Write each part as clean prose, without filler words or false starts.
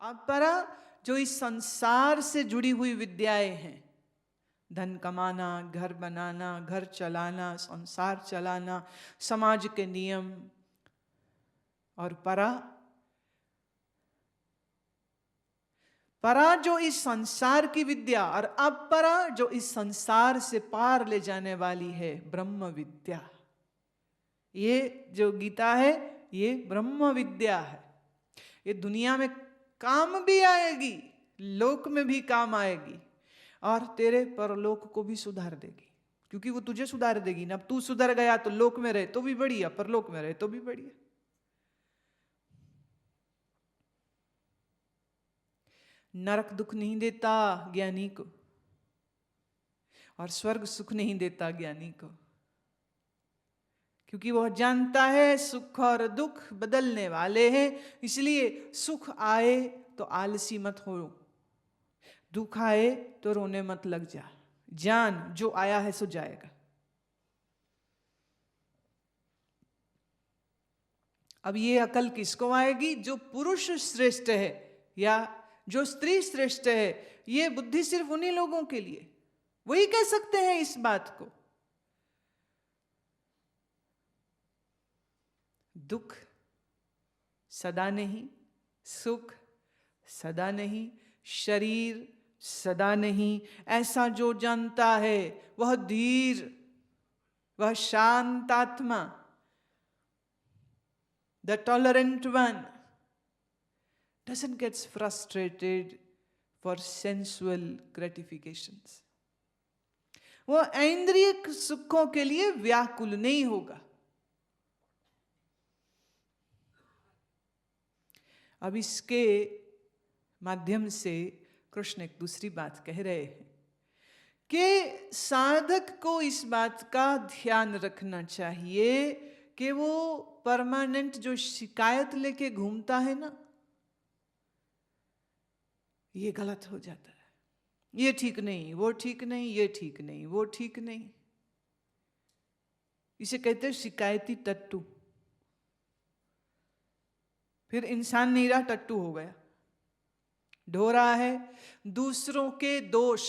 अपरा जो इस संसार से जुड़ी हुई विद्याएं हैं, धन कमाना, घर बनाना, घर चलाना, संसार चलाना, समाज के नियम, और परा जो इस संसार की विद्या, और अपरा जो इस संसार से पार ले जाने वाली है, ब्रह्म विद्या। ये जो गीता है ये ब्रह्म विद्या है। ये दुनिया में काम भी आएगी, लोक में भी काम आएगी, और तेरे परलोक को भी सुधार देगी, क्योंकि वो तुझे सुधार देगी ना। अब तू सुधर गया तो लोक में रहे तो भी बढ़िया, परलोक में रहे तो भी बढ़िया। नरक दुख नहीं देता ज्ञानी को, और स्वर्ग सुख नहीं देता ज्ञानी को, क्योंकि वह जानता है सुख और दुख बदलने वाले हैं। इसलिए सुख आए तो आलसी मत हो, दुख आए तो रोने मत लग जा। जान जो आया है सो जाएगा। अब ये अकल किसको आएगी? जो पुरुष श्रेष्ठ है या जो स्त्री श्रेष्ठ है। ये बुद्धि सिर्फ उन्हीं लोगों के लिए, वही कह सकते हैं इस बात को। दुख सदा नहीं, सुख सदा नहीं, शरीर सदा नहीं, ऐसा जो जानता है वह धीर, वह शांतात्मा, the tolerant one, doesn't get frustrated for sensual gratifications. वह इंद्रिय सुखों के लिए व्याकुल नहीं होगा। अब इसके माध्यम से कृष्ण एक दूसरी बात कह रहे हैं कि साधक को इस बात का ध्यान रखना चाहिए कि वो परमानेंट जो शिकायत लेके घूमता है ना, ये गलत हो जाता है। ये ठीक नहीं, वो ठीक नहीं, ये ठीक नहीं, वो ठीक नहीं। इसे कहते हैं शिकायती टट्टू। फिर इंसान नहीं रहा, टट्टू हो गया। ढो रहा है दूसरों के दोष।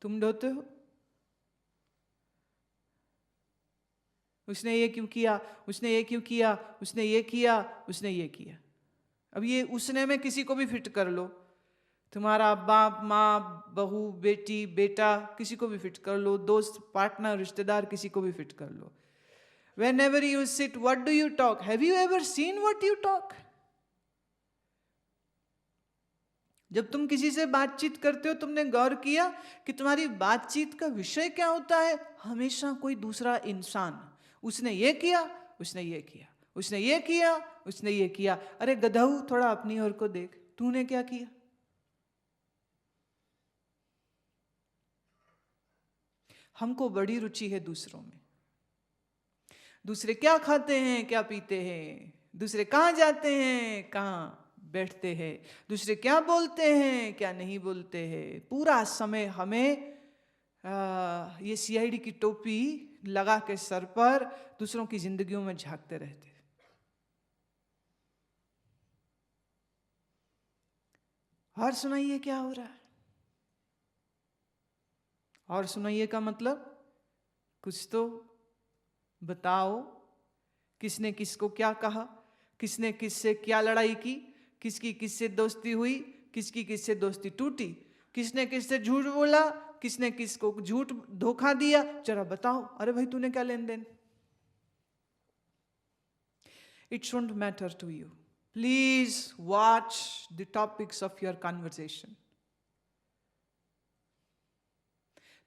तुम ढोते हो? उसने ये क्यों किया, उसने ये क्यों किया, उसने ये किया, उसने ये किया। अब ये उसने में किसी को भी फिट कर लो, तुम्हारा बाप, माँ, बहू, बेटी, बेटा, किसी को भी फिट कर लो, दोस्त, पार्टनर, रिश्तेदार, किसी को भी फिट कर लो। Whenever you sit, what do you talk? Have you ever seen what you talk? जब तुम किसी से बातचीत करते हो, तुमने गौर किया कि तुम्हारी बातचीत का विषय क्या होता है? हमेशा कोई दूसरा इंसान, उसने ये किया, उसने ये किया, उसने ये किया, उसने ये किया। अरे गधऊ, थोड़ा अपनी ओर को देख, तूने क्या किया? हमको बड़ी रुचि है दूसरों में। दूसरे क्या खाते हैं, क्या पीते हैं, दूसरे कहाँ जाते हैं, कहाँ बैठते हैं, दूसरे क्या बोलते हैं, क्या नहीं बोलते हैं। पूरा समय हमें ये सीआईडी की टोपी लगा के सर पर दूसरों की जिंदगियों में झांकते रहते। और सुनाइए क्या हो रहा है, और सुनाइए का मतलब कुछ तो बताओ। किसने किसको क्या कहा, किसने किससे क्या लड़ाई की, किसकी किससे दोस्ती हुई, किसकी किससे दोस्ती टूटी, किसने किससे झूठ बोला, किसने किसको झूठ धोखा दिया, जरा बताओ। अरे भाई तूने क्या लेन then? It shouldn't matter to you. Please watch the topics of your conversation.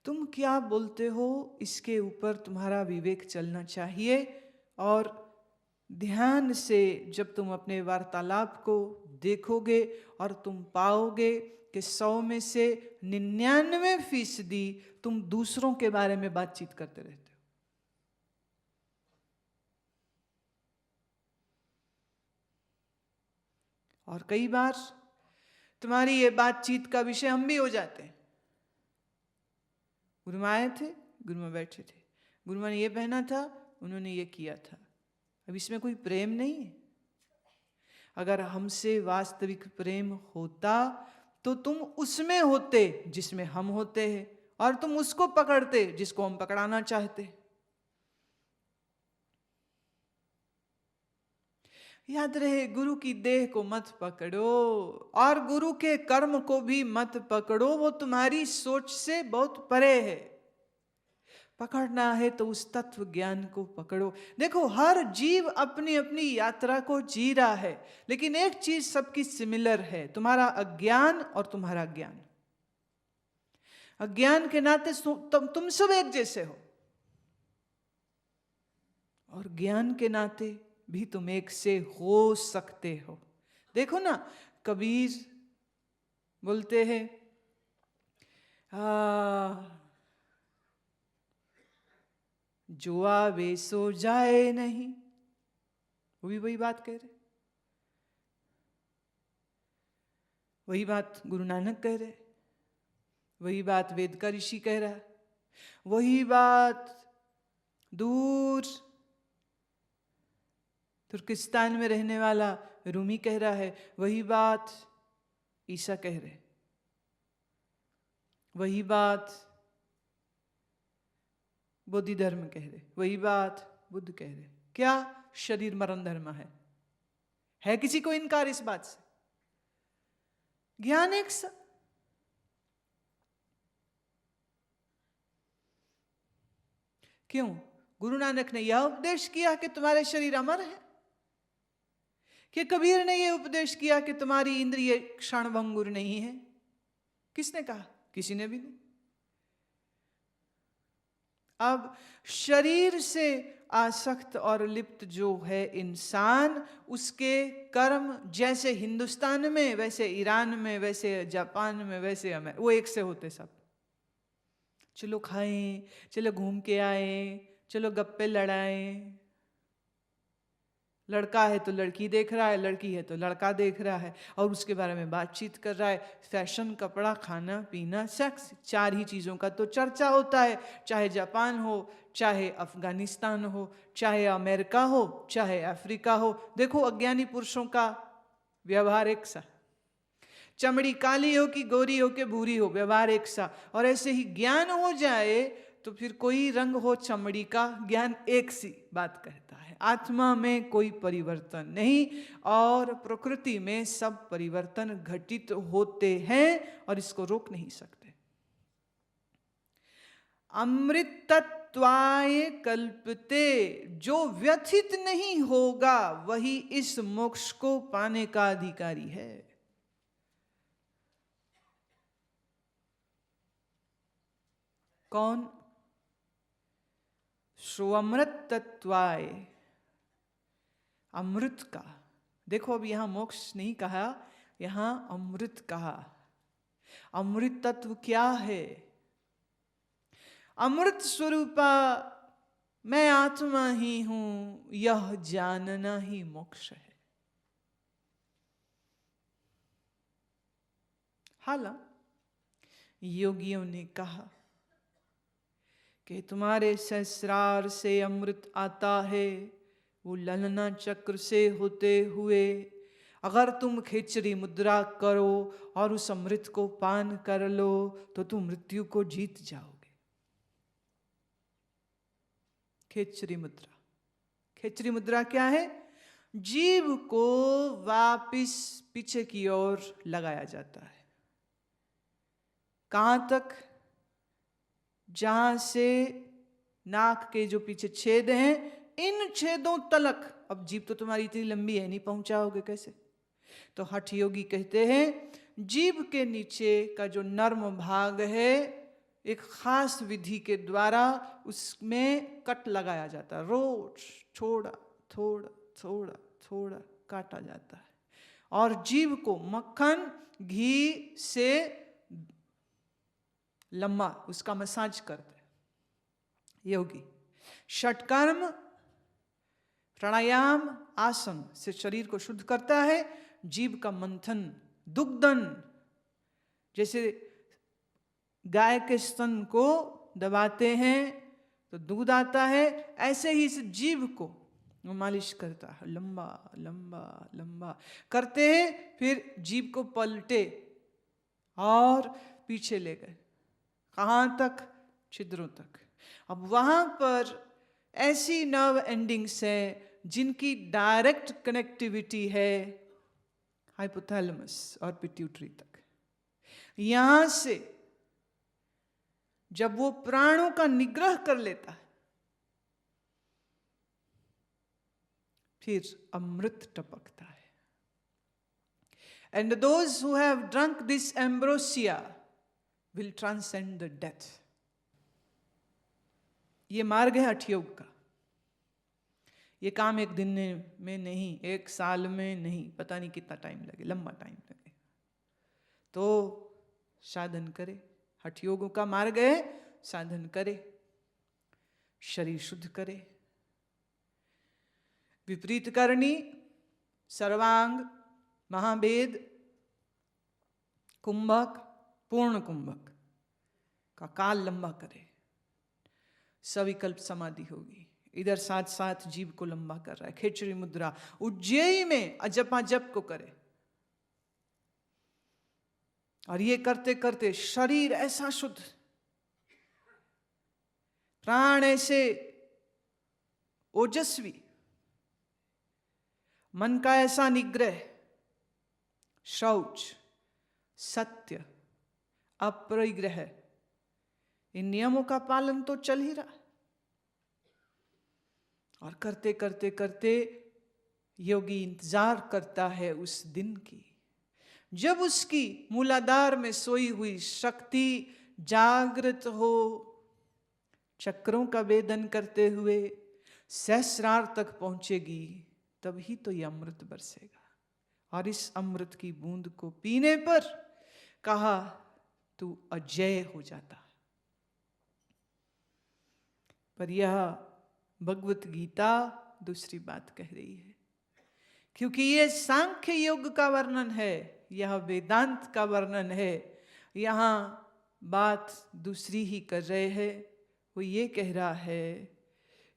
तुम क्या बोलते हो इसके ऊपर तुम्हारा विवेक चलना चाहिए। और ध्यान से जब तुम अपने वार्तालाप को देखोगे और तुम पाओगे कि 100 में से 99% तुम दूसरों के बारे में बातचीत करते रहते हो। और कई बार तुम्हारी ये बातचीत का विषय हम भी हो जाते हैं। गुरुमा आए थे, गुरुमा बैठे थे, गुरुमा ने ये पहना था, उन्होंने ये किया था। अब इसमें कोई प्रेम नहीं है। अगर हमसे वास्तविक प्रेम होता तो तुम उसमें होते जिसमें हम होते हैं, और तुम उसको पकड़ते जिसको हम पकड़ाना चाहते। याद रहे, गुरु की देह को मत पकड़ो और गुरु के कर्म को भी मत पकड़ो, वो तुम्हारी सोच से बहुत परे है। पकड़ना है तो उस तत्व ज्ञान को पकड़ो। देखो, हर जीव अपनी अपनी यात्रा को जी रहा है, लेकिन एक चीज सबकी सिमिलर है, तुम्हारा अज्ञान और तुम्हारा ज्ञान। अज्ञान के नाते तुम सब एक जैसे हो, और ज्ञान के नाते भी तुम एक से हो सकते हो। देखो ना, कबीर बोलते हैं, जो आवे सो जाए नहीं, वो भी वही बात कह रहे, वही बात गुरु नानक कह रहे, वही बात वेद का ऋषि कह रहा है, वही बात दूर तुर्किस्तान में रहने वाला रूमी कह रहा है, वही बात ईसा कह रहे, वही बात बोधि धर्म कह रहे, वही बात बुद्ध कह रहे। क्या शरीर मरण धर्म है किसी को इनकार इस बात से? ज्ञान एक सा। क्यों? गुरु नानक ने यह उपदेश किया कि तुम्हारे शरीर अमर है? कि कबीर ने यह उपदेश किया कि तुम्हारी इंद्रिय क्षणभंगुर नहीं है? किसने कहा? किसी ने भी नहीं। अब शरीर से आसक्त और लिप्त जो है इंसान, उसके कर्म जैसे हिंदुस्तान में, वैसे ईरान में, वैसे जापान में, वैसे अमेरिका, वो एक से होते सब। चलो खाएं, चलो घूम के आए, चलो गप्पे लड़ाएं। लड़का है तो लड़की देख रहा है, लड़की है तो लड़का देख रहा है, और उसके बारे में बातचीत कर रहा है। फैशन, कपड़ा, खाना पीना, सेक्स, चार ही चीज़ों का तो चर्चा होता है। चाहे जापान हो, चाहे अफगानिस्तान हो, चाहे अमेरिका हो, चाहे अफ्रीका हो। देखो, अज्ञानी पुरुषों का व्यवहार एक सा, चमड़ी काली हो कि गोरी हो कि भूरी हो, व्यवहार एक सा। और ऐसे ही ज्ञान हो जाए तो फिर कोई रंग हो चमड़ी का, ज्ञान एक सी बात कहता है। आत्मा में कोई परिवर्तन नहीं, और प्रकृति में सब परिवर्तन घटित होते हैं, और इसको रोक नहीं सकते। अमृतत्वाय कल्पते, जो व्यथित नहीं होगा वही इस मोक्ष को पाने का अधिकारी है। कौन? स्वमृत तत्वाय, अमृत का। देखो, अब यहां मोक्ष नहीं कहा, यहां अमृत कहा। अमृत तत्व क्या है? अमृत स्वरूपा मैं आत्मा ही हूं, यह जानना ही मोक्ष है। हालांकि योगियों ने कहा कि तुम्हारे सहस्रार से अमृत आता है, वो ललना चक्र से होते हुए अगर तुम खेचरी मुद्रा करो और उस अमृत को पान कर लो तो तुम मृत्यु को जीत जाओगे। खेचरी मुद्रा, खेचरी मुद्रा क्या है? जीव को वापिस पीछे की ओर लगाया जाता है। कहां तक? जहां से नाक के जो पीछे छेद हैं, इन छेदों तलक। अब जीभ तो तुम्हारी इतनी लंबी है, नहीं पहुंचाओगे कैसे? तो हठ योगी कहते हैं, जीभ के नीचे का जो नर्म भाग है, एक खास विधि के द्वारा उसमें कट लगाया जाता है। रोज थोड़ा थोड़ा थोड़ा थोड़ा काटा जाता है, और जीभ को मक्खन घी से लंबा उसका मसाज करते योगी। षटकर्म, प्राणायाम, आसन से शरीर को शुद्ध करता है। जीभ का मंथन, दुग्धन, जैसे गाय के स्तन को दबाते हैं तो दूध आता है, ऐसे ही इस जीभ को वो मालिश करता है, लंबा लंबा लंबा करते हैं, फिर जीभ को पलटे और पीछे ले गए, कहाँ तक? छिद्रों तक। अब वहां पर ऐसी नर्व एंडिंग्स है जिनकी डायरेक्ट कनेक्टिविटी है हाइपोथैलेमस और पिट्यूटरी तक। यहां से जब वो प्राणों का निग्रह कर लेता है, फिर अमृत टपकता है। And those who have drunk this ambrosia will transcend the death. ये मार्ग है हठ योग का। ये काम एक दिन में नहीं, एक साल में नहीं, पता नहीं कितना टाइम लगे, लंबा टाइम लगे। तो साधन करे, हठ योग का मार्ग है, साधन करे, शरीर शुद्ध करे। विपरीत करनी, सर्वांग, महाभेद, कुंभक, पूर्ण कुंभक का काल लंबा करे, सविकल्प समाधि होगी। इधर साथ साथ जीव को लंबा कर रहा है, खेचरी मुद्रा, उज्जयी में अजपा जप को करे। और ये करते करते शरीर ऐसा शुद्ध, प्राण ऐसे ओजस्वी, मन का ऐसा निग्रह, शौच, सत्य, अपरिग्रह, इन नियमों का पालन तो चल ही रहा। और करते करते करते योगी इंतजार करता है उस दिन की, जब उसकी मूलाधार में सोई हुई शक्ति जागृत हो, चक्रों का वेदन करते हुए सहस्रार तक पहुंचेगी। तभी तो यह अमृत बरसेगा। और इस अमृत की बूंद को पीने पर कहा तू अजय हो जाता। पर यह भगवत गीता दूसरी बात कह रही है, क्योंकि यह सांख्य योग का वर्णन है, यह वेदांत का वर्णन है। यहां बात दूसरी ही कर रहे हैं। वो ये कह रहा है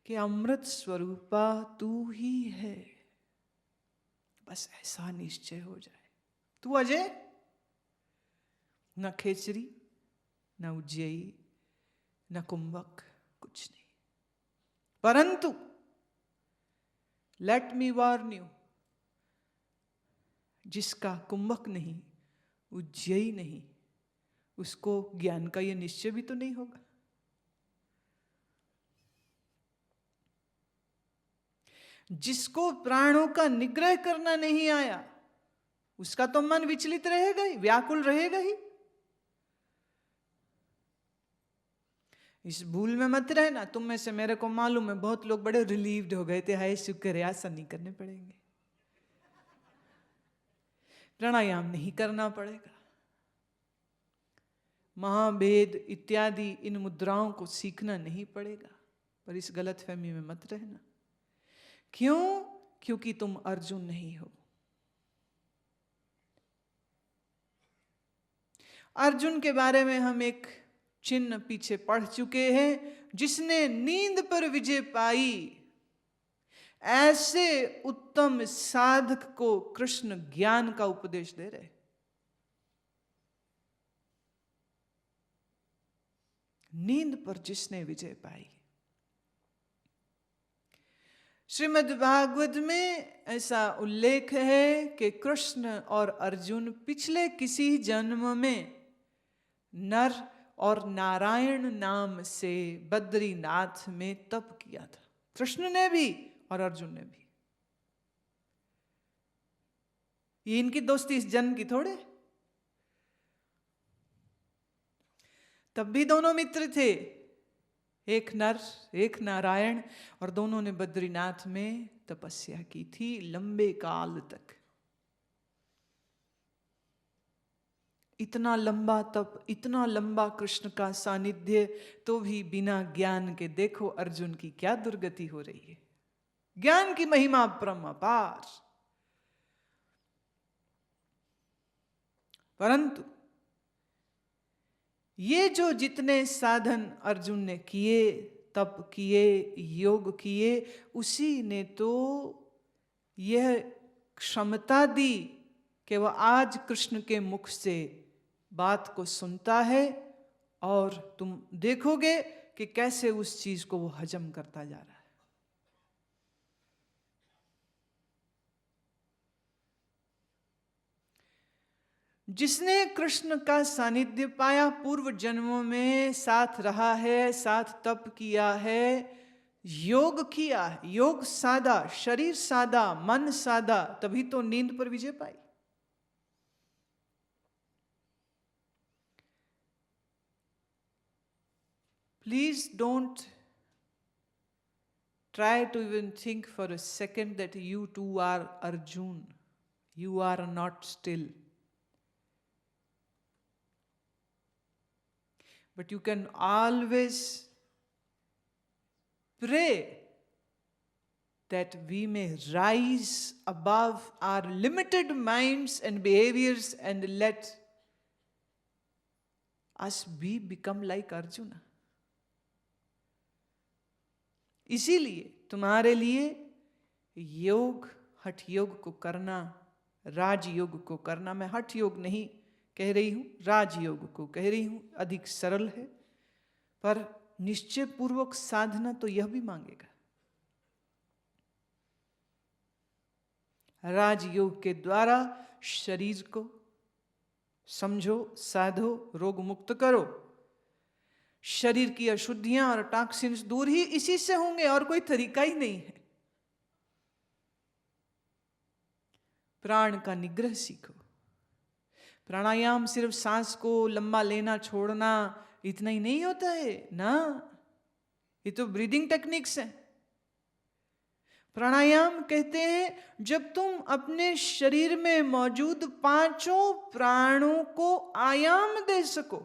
कि अमृत स्वरूपा तू ही है, बस ऐसा निश्चय हो जाए। तू अजय, न खेचरी, न उज्जयी, न कुंभक, कुछ नहीं। परंतु लेट मी वार्न यू, जिसका कुंभक नहीं, उज्जयी नहीं, उसको ज्ञान का यह निश्चय भी तो नहीं होगा। जिसको प्राणों का निग्रह करना नहीं आया, उसका तो मन विचलित रहेगा ही, व्याकुल रहेगा ही। इस भूल में मत रहना। तुम में से मेरे को मालूम है बहुत लोग बड़े रिलीव्ड हो गए थे, हाय शुक्र है, ऐसा नहीं करने पड़ेंगे, प्राणायाम नहीं करना पड़ेगा, महाभेद इत्यादि इन मुद्राओं को सीखना नहीं पड़ेगा। पर इस गलतफहमी में मत रहना। क्यों? क्योंकि तुम अर्जुन नहीं हो। अर्जुन के बारे में हम एक चिन्ह पीछे पढ़ चुके हैं। जिसने नींद पर विजय पाई, ऐसे उत्तम साधक को कृष्ण ज्ञान का उपदेश दे रहे। नींद पर जिसने विजय पाई। श्रीमद् भागवत में ऐसा उल्लेख है कि कृष्ण और अर्जुन पिछले किसी जन्म में नर और नारायण नाम से बद्रीनाथ में तप किया था। कृष्ण ने भी और अर्जुन ने भी। ये इनकी दोस्ती इस जन्म की थोड़े। तब भी दोनों मित्र थे, एक नर एक नारायण, और दोनों ने बद्रीनाथ में तपस्या की थी लंबे काल तक। इतना लंबा तप, इतना लंबा कृष्ण का सानिध्य, तो भी बिना ज्ञान के देखो अर्जुन की क्या दुर्गति हो रही है। ज्ञान की महिमा परम अपार। परंतु ये जो जितने साधन अर्जुन ने किए, तप किए, योग किए, उसी ने तो यह क्षमता दी कि वह आज कृष्ण के मुख से बात को सुनता है, और तुम देखोगे कि कैसे उस चीज को वो हजम करता जा रहा है। जिसने कृष्ण का सानिध्य पाया, पूर्व जन्मों में साथ रहा है, साथ तप किया है, योग किया है, योग साधा, शरीर साधा, मन साधा, तभी तो नींद पर विजय पाई। Please don't try to even think for a second that you too are Arjun. You are not still. But you can always pray that we may rise above our limited minds and behaviors and let us become like Arjuna. इसीलिए तुम्हारे लिए योग, हठ योग को करना, राजयोग को करना, मैं हठ योग नहीं कह रही हूं, राजयोग को कह रही हूं, अधिक सरल है, पर निश्चय पूर्वक साधना तो यह भी मांगेगा। राजयोग के द्वारा शरीर को समझो, साधो, रोग मुक्त करो। शरीर की अशुद्धियां और टॉक्सिन्स दूर ही इसी से होंगे, और कोई तरीका ही नहीं है। प्राण का निग्रह सीखो। प्राणायाम सिर्फ सांस को लंबा लेना छोड़ना इतना ही नहीं होता है ना, ये तो ब्रीदिंग टेक्निक्स हैं। प्राणायाम कहते हैं जब तुम अपने शरीर में मौजूद पांचों प्राणों को आयाम दे सको,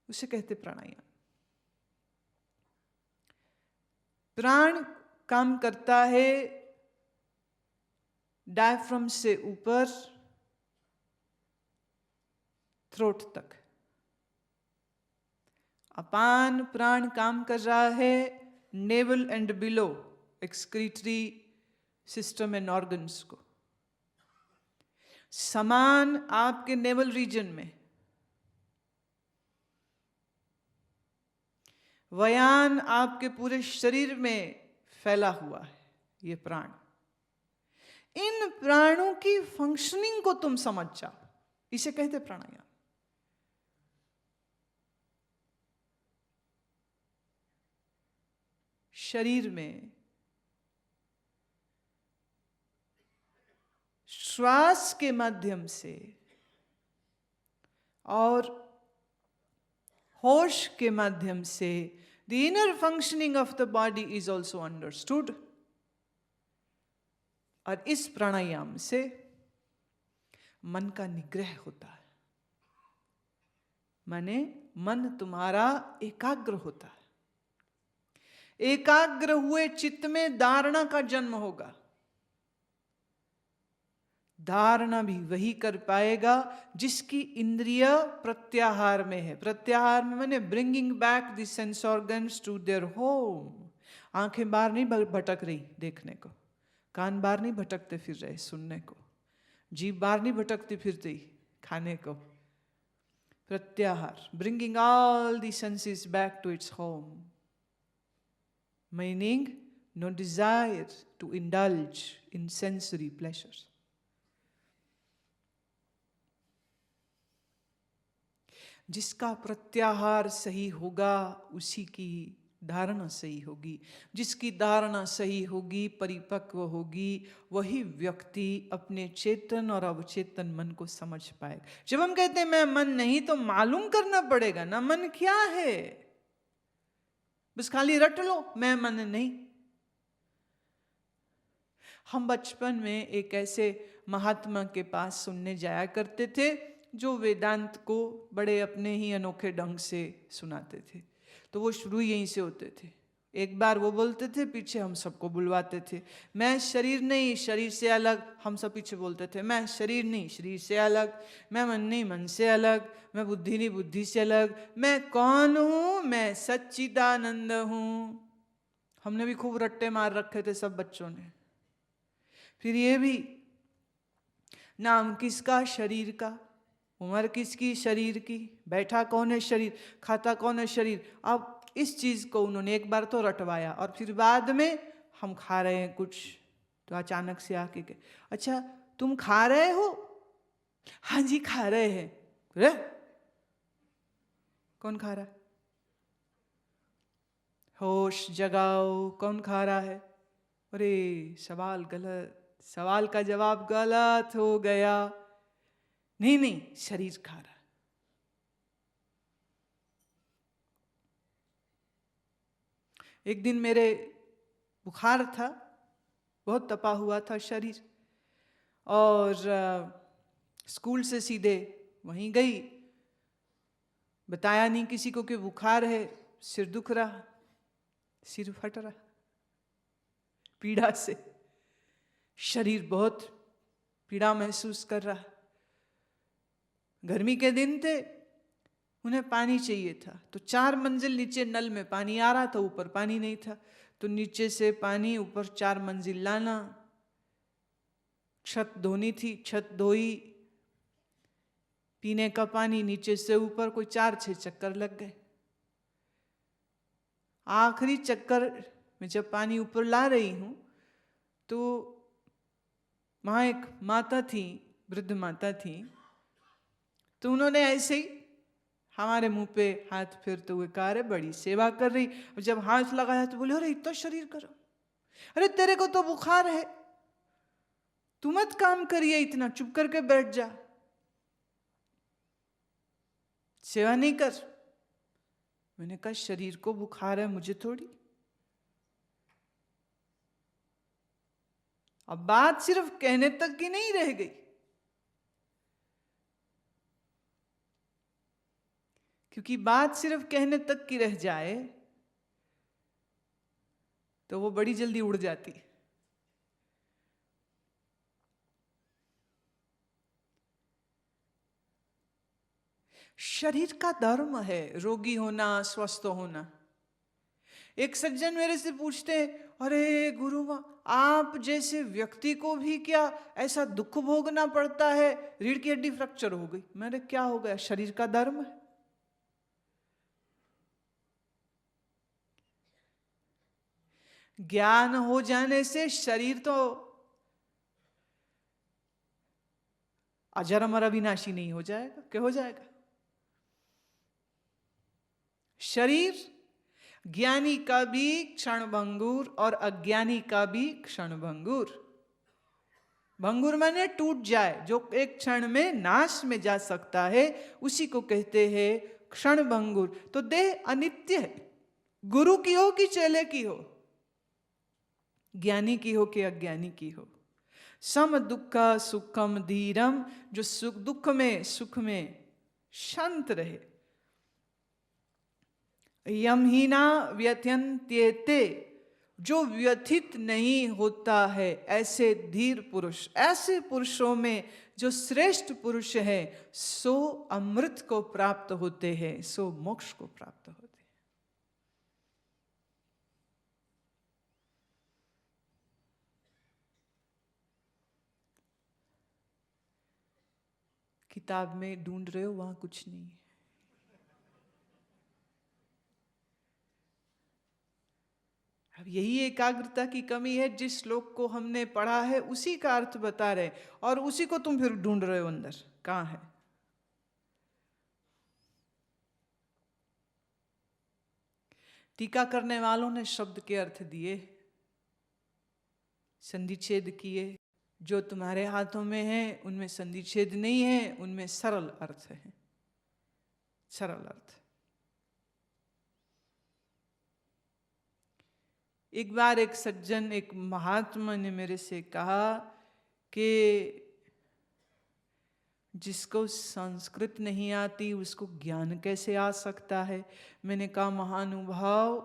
उसे कहते प्राणायाम। प्राण काम करता है डायफ्राम से ऊपर थ्रोट तक। अपान प्राण काम कर रहा है naval and below, excretory system and organs को। समान आपके नेवल रीजन में, वयान आपके पूरे शरीर में फैला हुआ है ये प्राण। इन प्राणों की फंक्शनिंग को तुम समझ जाओ, इसे कहते प्राणायाम। शरीर में श्वास के माध्यम से और होश के माध्यम से the inner functioning of the body is also understood। और इस प्राणायाम से मन का निग्रह होता है, माने मन तुम्हारा एकाग्र होता है। एकाग्र हुए चित्त में धारणा का जन्म होगा। धारणा भी वही कर पाएगा जिसकी इंद्रिय प्रत्याहार में है। प्रत्याहार में माने bringing back the sense organs to their home. आंखें बाहर नहीं भटक रही देखने को, कान बाहर नहीं भटकते फिर रहे सुनने को, जीभ बाहर नहीं भटकती फिरती खाने को। प्रत्याहार, bringing all the senses back to its home, meaning no desire to indulge in sensory pleasures। जिसका प्रत्याहार सही होगा उसी की धारणा सही होगी। जिसकी धारणा सही होगी, परिपक्व होगी, वही व्यक्ति अपने चेतन और अवचेतन मन को समझ पाएगा। जब हम कहते हैं मैं मन नहीं, तो मालूम करना पड़ेगा ना मन क्या है। बस खाली रट लो मैं मन नहीं। हम बचपन में एक ऐसे महात्मा के पास सुनने जाया करते थे जो वेदांत को बड़े अपने ही अनोखे ढंग से सुनाते थे। तो वो शुरू यहीं से होते थे। एक बार वो बोलते थे, पीछे हम सबको बुलवाते थे, मैं शरीर नहीं, शरीर से अलग। हम सब पीछे बोलते थे, मैं शरीर नहीं, शरीर से अलग। मैं मन नहीं, मन से अलग। मैं बुद्धि नहीं, बुद्धि से अलग। मैं कौन हूं? मैं सच्चिदानंद हूं। हमने भी खूब रट्टे मार रखे थे सब बच्चों ने। फिर ये भी, नाम किसका? शरीर का। उम्र किसकी? शरीर की। बैठा कौन है? शरीर। खाता कौन है? शरीर। अब इस चीज को उन्होंने एक बार तो रटवाया, और फिर बाद में हम खा रहे हैं कुछ, तो अचानक से आके के, अच्छा तुम खा रहे हो? हाँ जी खा रहे हैं। अरे कौन खा रहा है? होश जगाओ, कौन खा रहा है? अरे सवाल गलत, सवाल का जवाब गलत हो गया। नहीं नहीं, शरीर खा रहा है। एक दिन मेरे बुखार था, बहुत तपा हुआ था शरीर, और स्कूल से सीधे वहीं गई। बताया नहीं किसी को कि बुखार है, सिर दुख रहा, सिर फट रहा पीड़ा से, शरीर बहुत पीड़ा महसूस कर रहा। गर्मी के दिन थे, उन्हें पानी चाहिए था, तो 4 मंजिल नीचे नल में पानी आ रहा था, ऊपर पानी नहीं था, तो नीचे से पानी ऊपर 4 मंजिल लाना। छत धोनी थी, छत धोई, पीने का पानी नीचे से ऊपर, कोई 4-6 चक्कर लग गए। आखिरी चक्कर में जब पानी ऊपर ला रही हूं, तो वहां एक माता थी, वृद्ध माता थी, तो उन्होंने ऐसे ही हमारे मुंह पे हाथ फेरते हुए कहा, अरे बड़ी सेवा कर रही। और जब हाथ लगाया तो बोले, अरे इतना शरीर करो, अरे तेरे को तो बुखार है, तू मत काम करिए, इतना चुप करके बैठ जा, सेवा नहीं कर। मैंने कहा शरीर को बुखार है, मुझे थोड़ी। अब बात सिर्फ कहने तक की नहीं रह गई, क्योंकि बात सिर्फ कहने तक की रह जाए तो वो बड़ी जल्दी उड़ जाती। शरीर का धर्म है रोगी होना, स्वस्थ होना। एक सज्जन मेरे से पूछते हैं, अरे गुरु आप जैसे व्यक्ति को भी क्या ऐसा दुख भोगना पड़ता है? रीढ़ की हड्डी फ्रैक्चर हो गई। मैंने क्या हो गया? शरीर का धर्म है। ज्ञान हो जाने से शरीर तो अजर अमर अविनाशी नहीं हो जाएगा? क्या हो जाएगा? शरीर ज्ञानी का भी क्षण भंगुर और अज्ञानी का भी क्षण भंगुर। भंगुर माने टूट जाए, जो एक क्षण में नाश में जा सकता है, उसी को कहते हैं क्षण भंगुर। तो देह अनित्य है, गुरु की हो कि चेले की हो, ज्ञानी की हो कि अज्ञानी की हो। सम दुख सुखम धीरम, जो सुख दुख में सुख में शांत रहे। यमहीना व्यथयन्त्येते, जो व्यथित नहीं होता है, ऐसे धीर पुरुष, ऐसे पुरुषों में जो श्रेष्ठ पुरुष है, सो अमृत को प्राप्त होते हैं, सो मोक्ष को प्राप्त होते हैं। किताब में ढूंढ रहे हो, वहां कुछ नहीं है। अब यही एकाग्रता की कमी है। जिस श्लोक को हमने पढ़ा है उसी का अर्थ बता रहे, और उसी को तुम फिर ढूंढ रहे हो अंदर, कहां है? टीका करने वालों ने शब्द के अर्थ दिए, संधिच्छेद किए। जो तुम्हारे हाथों में है उनमें संधिच्छेद नहीं है, उनमें सरल अर्थ है, सरल अर्थ। एक बार एक सज्जन, एक महात्मा ने मेरे से कहा कि जिसको संस्कृत नहीं आती उसको ज्ञान कैसे आ सकता है? मैंने कहा महानुभाव,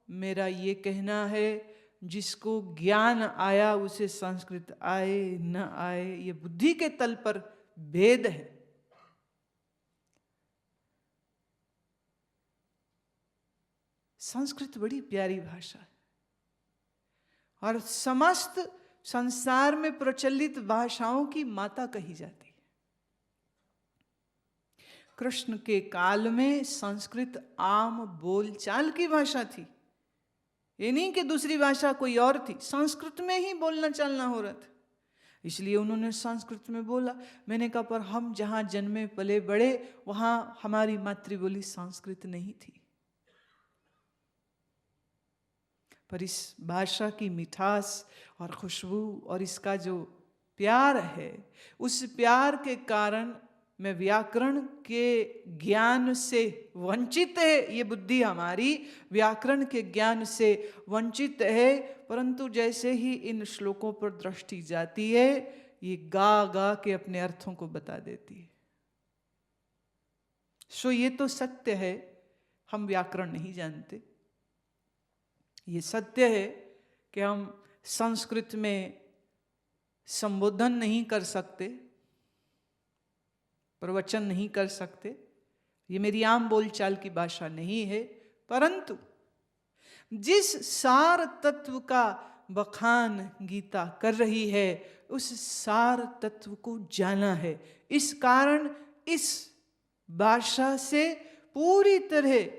मेरा ये कहना है, जिसको ज्ञान आया उसे संस्कृत आए न आए, ये बुद्धि के तल पर भेद है। संस्कृत बड़ी प्यारी भाषा है और समस्त संसार में प्रचलित भाषाओं की माता कही जाती है। कृष्ण के काल में संस्कृत आम बोलचाल की भाषा थी। ये नहीं कि दूसरी भाषा कोई और थी, संस्कृत में ही बोलना चालना हो रहा था, इसलिए उन्होंने संस्कृत में बोला। मैंने कहा पर हम जहाँ जन्मे पले बड़े वहाँ हमारी मातृबोली संस्कृत नहीं थी। पर इस भाषा की मिठास और खुशबू और इसका जो प्यार है, उस प्यार के कारण मैं व्याकरण के ज्ञान से वंचित है। ये बुद्धि हमारी व्याकरण के ज्ञान से वंचित है, परंतु जैसे ही इन श्लोकों पर दृष्टि जाती है, ये गा गा के अपने अर्थों को बता देती है। सो ये तो सत्य है, हम व्याकरण नहीं जानते। ये सत्य है कि हम संस्कृत में संबोधन नहीं कर सकते, प्रवचन नहीं कर सकते, ये मेरी आम बोलचाल की भाषा नहीं है। परंतु जिस सार तत्व का बखान गीता कर रही है, उस सार तत्व को जाना है। इस कारण इस भाषा से पूरी तरह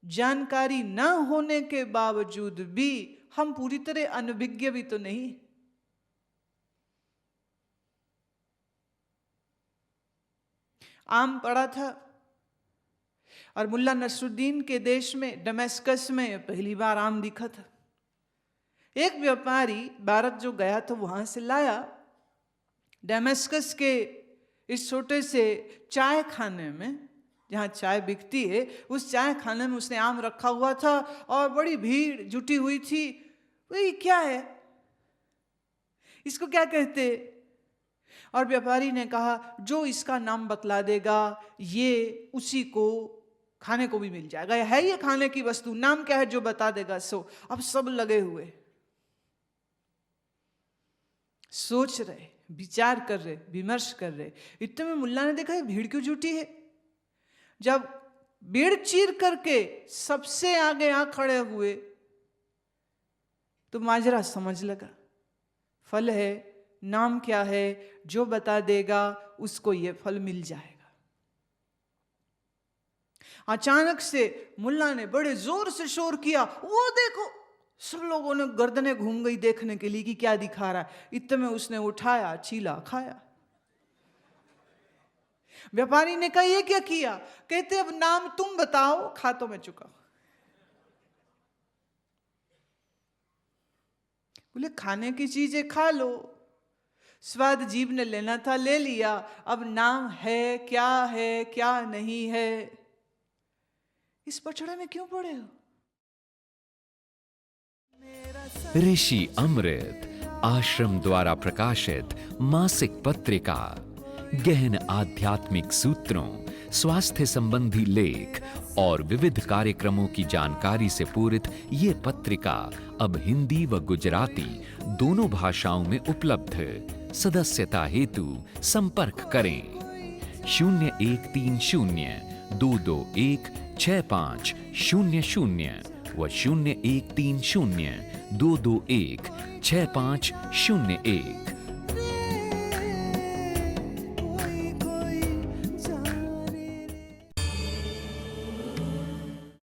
जानकारी न होने के बावजूद भी हम पूरी तरह अनभिज्ञ भी तो नहीं। आम पड़ा था और मुल्ला नसरुद्दीन के देश में दमेस्कस में पहली बार आम दिखा था। एक व्यापारी भारत जो गया था वहां से लाया। दमेस्कस के इस छोटे से चाय खाने में, जहाँ चाय बिकती है, उस चाय खाने में उसने आम रखा हुआ था और बड़ी भीड़ जुटी हुई थी। वही क्या है, इसको क्या कहते? और व्यापारी ने कहा जो इसका नाम बतला देगा ये उसी को खाने को भी मिल जाएगा। है ये खाने की वस्तु, नाम क्या है जो बता देगा सो। अब सब लगे हुए सोच रहे, विचार कर रहे, विमर्श कर रहे। इतने में मुल्ला ने देखा भीड़ क्यों जुटी है। जब भीड़ चीर करके सबसे आगे आ खड़े हुए तो माजरा समझ लगा। फल है, नाम क्या है, जो बता देगा उसको ये फल मिल जाएगा। अचानक से मुल्ला ने बड़े जोर से शोर किया, वो देखो। सब लोगों ने गर्दनें घूम गई देखने के लिए कि क्या दिखा रहा है। इतने में उसने उठाया, छीला, खाया। व्यापारी ने कहा ये क्या किया? कहते अब नाम तुम बताओ, खा तो मैं चुका। बोले खाने की चीजें खा लो, स्वाद जीभ ने लेना था ले लिया, अब नाम है क्या नहीं है, इस पचड़े में क्यों पड़े हो? ऋषि अमृत आश्रम द्वारा प्रकाशित मासिक पत्रिका गहन आध्यात्मिक सूत्रों, स्वास्थ्य संबंधी लेख और विविध कार्यक्रमों की जानकारी से पूरित ये पत्रिका अब हिंदी व गुजराती दोनों भाषाओं में उपलब्ध है। सदस्यता हेतु संपर्क करें 013022165000 व 013022165001।